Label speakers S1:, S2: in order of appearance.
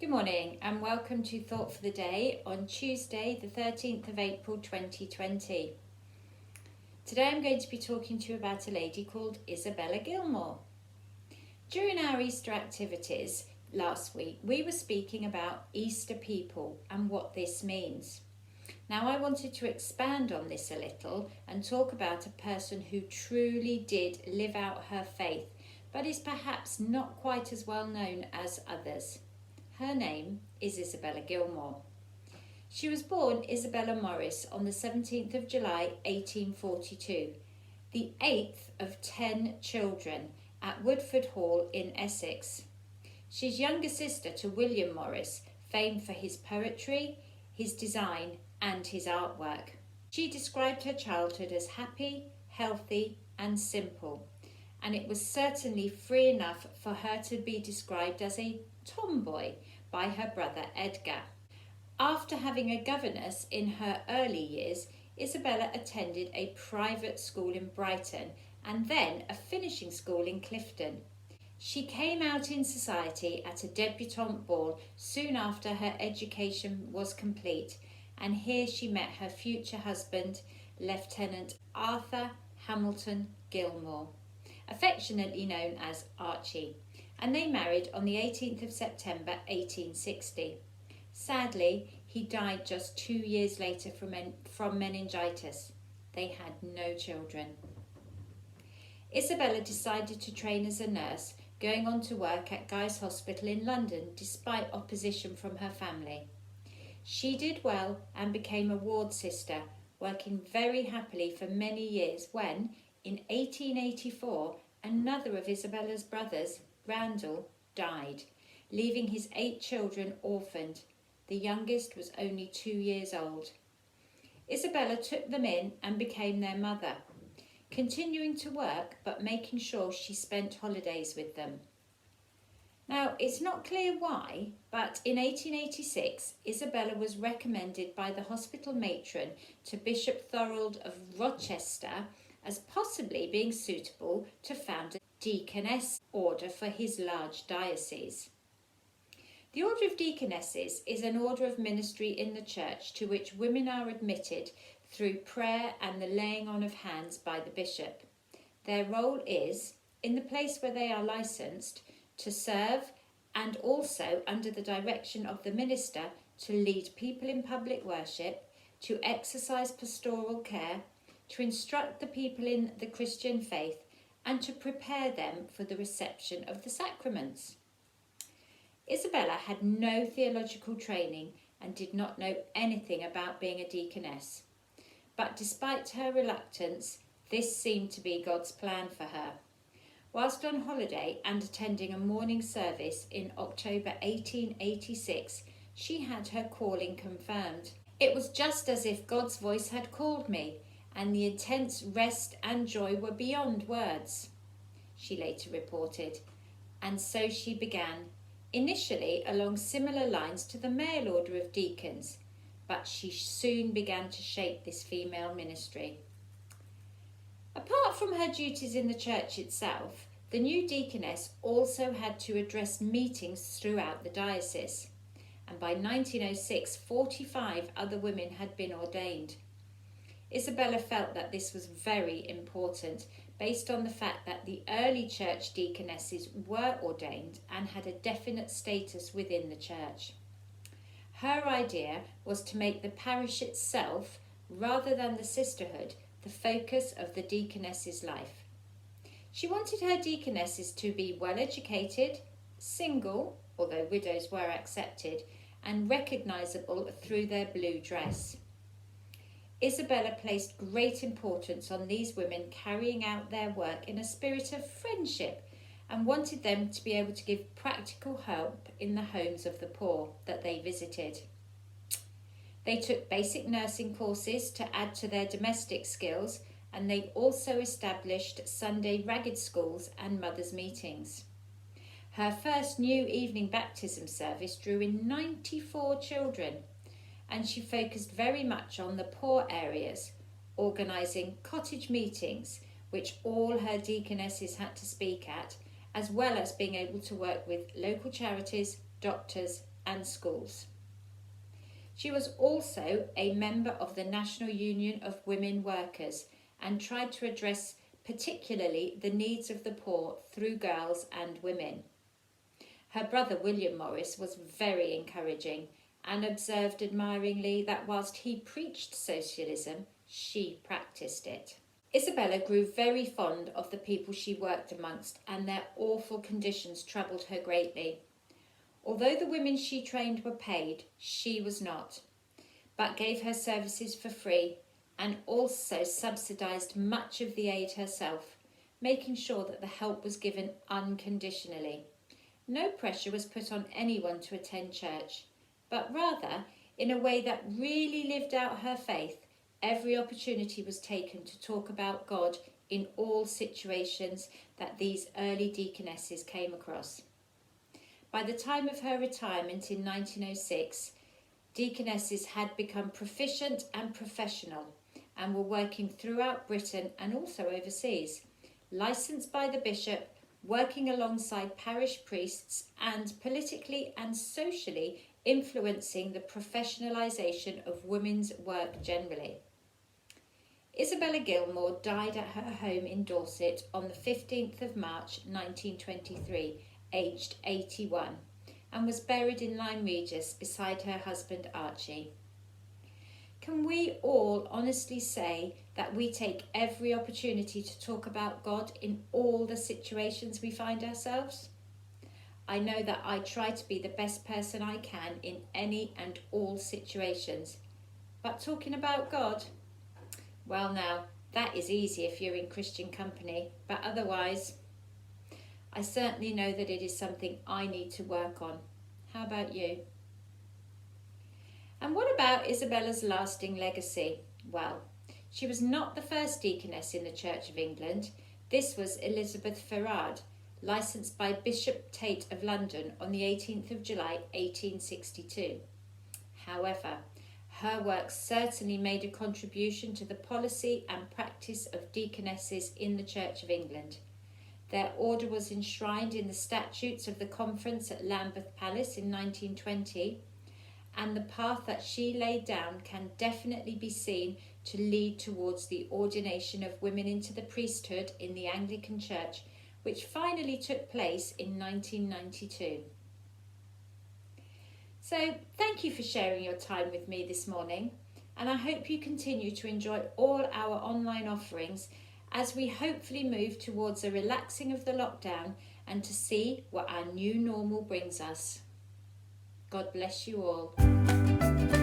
S1: Good morning and welcome to Thought for the Day on Tuesday the 13th of April 2020. Today I'm going to be talking to you about a lady called Isabella Gilmore. During our Easter activities last week we were speaking about Easter people and what this means. Now I wanted to expand on this a little and talk about a person who truly did live out her faith but is perhaps not quite as well known as others. Her name is Isabella Gilmore. She was born Isabella Morris on the 17th of July 1842, the 8th of 10 children at Woodford Hall in Essex. She's younger sister to William Morris, famed for his poetry, his design and his artwork. She described her childhood as happy, healthy and simple, and it was certainly free enough for her to be described as a tomboy by her brother Edgar. After having a governess in her early years, Isabella attended a private school in Brighton and then a finishing school in Clifton. She came out in society at a debutante ball soon after her education was complete, and here she met her future husband, Lieutenant Arthur Hamilton Gilmore, affectionately known as Archie, and they married on the 18th of September 1860. Sadly, he died just 2 years later from meningitis. They had no children. Isabella decided to train as a nurse, going on to work at Guy's Hospital in London despite opposition from her family. She did well and became a ward sister, working very happily for many years when, in 1884, another of Isabella's brothers, Randall, died, leaving his 8 children orphaned. The youngest was only 2 years old. Isabella took them in and became their mother, continuing to work but making sure she spent holidays with them. Now, it's not clear why, but in 1886, Isabella was recommended by the hospital matron to Bishop Thorold of Rochester as possibly being suitable to found a deaconess order for his large diocese. The Order of Deaconesses is an order of ministry in the church to which women are admitted through prayer and the laying on of hands by the bishop. Their role is, in the place where they are licensed, to serve and also, under the direction of the minister, to lead people in public worship, to exercise pastoral care, to instruct the people in the Christian faith, and to prepare them for the reception of the sacraments. Isabella had no theological training and did not know anything about being a deaconess. But despite her reluctance, this seemed to be God's plan for her. Whilst on holiday and attending a morning service in October 1886, she had her calling confirmed. It was just as if God's voice had called me, and the intense rest and joy were beyond words, she later reported. And so she began, initially along similar lines to the male order of deacons, but she soon began to shape this female ministry. Apart from her duties in the church itself, the new deaconess also had to address meetings throughout the diocese, and by 1906, 45 other women had been ordained. Isabella felt that this was very important, based on the fact that the early church deaconesses were ordained and had a definite status within the church. Her idea was to make the parish itself, rather than the sisterhood, the focus of the deaconess's life. She wanted her deaconesses to be well educated, single, although widows were accepted, and recognisable through their blue dress. Isabella placed great importance on these women carrying out their work in a spirit of friendship and wanted them to be able to give practical help in the homes of the poor that they visited. They took basic nursing courses to add to their domestic skills, and they also established Sunday ragged schools and mothers' meetings. Her first new evening baptism service drew in 94 children, and she focused very much on the poor areas, organising cottage meetings, which all her deaconesses had to speak at, as well as being able to work with local charities, doctors and schools. She was also a member of the National Union of Women Workers and tried to address particularly the needs of the poor through girls and women. Her brother William Morris was very encouraging and observed admiringly that whilst he preached socialism, she practiced it. Isabella grew very fond of the people she worked amongst, and their awful conditions troubled her greatly. Although the women she trained were paid, she was not, but gave her services for free and also subsidised much of the aid herself, making sure that the help was given unconditionally. No pressure was put on anyone to attend church, but rather, in a way that really lived out her faith, every opportunity was taken to talk about God in all situations that these early deaconesses came across. By the time of her retirement in 1906, deaconesses had become proficient and professional and were working throughout Britain and also overseas, licensed by the bishop, working alongside parish priests and politically and socially influencing the professionalisation of women's work generally. Isabella Gilmore died at her home in Dorset on the 15th of March 1923, aged 81, and was buried in Lyme Regis beside her husband Archie. Can we all honestly say that we take every opportunity to talk about God in all the situations we find ourselves? I know that I try to be the best person I can in any and all situations, but talking about God? Well now, that is easy if you're in Christian company, but otherwise, I certainly know that it is something I need to work on. How about you? And what about Isabella's lasting legacy? Well, she was not the first deaconess in the Church of England. This was Elizabeth Ferrard, licensed by Bishop Tate of London on the 18th of July 1862. However, her work certainly made a contribution to the policy and practice of deaconesses in the Church of England. Their order was enshrined in the statutes of the conference at Lambeth Palace in 1920, and the path that she laid down can definitely be seen to lead towards the ordination of women into the priesthood in the Anglican Church, which finally took place in 1992. So, thank you for sharing your time with me this morning, and I hope you continue to enjoy all our online offerings as we hopefully move towards a relaxing of the lockdown and to see what our new normal brings us. God bless you all.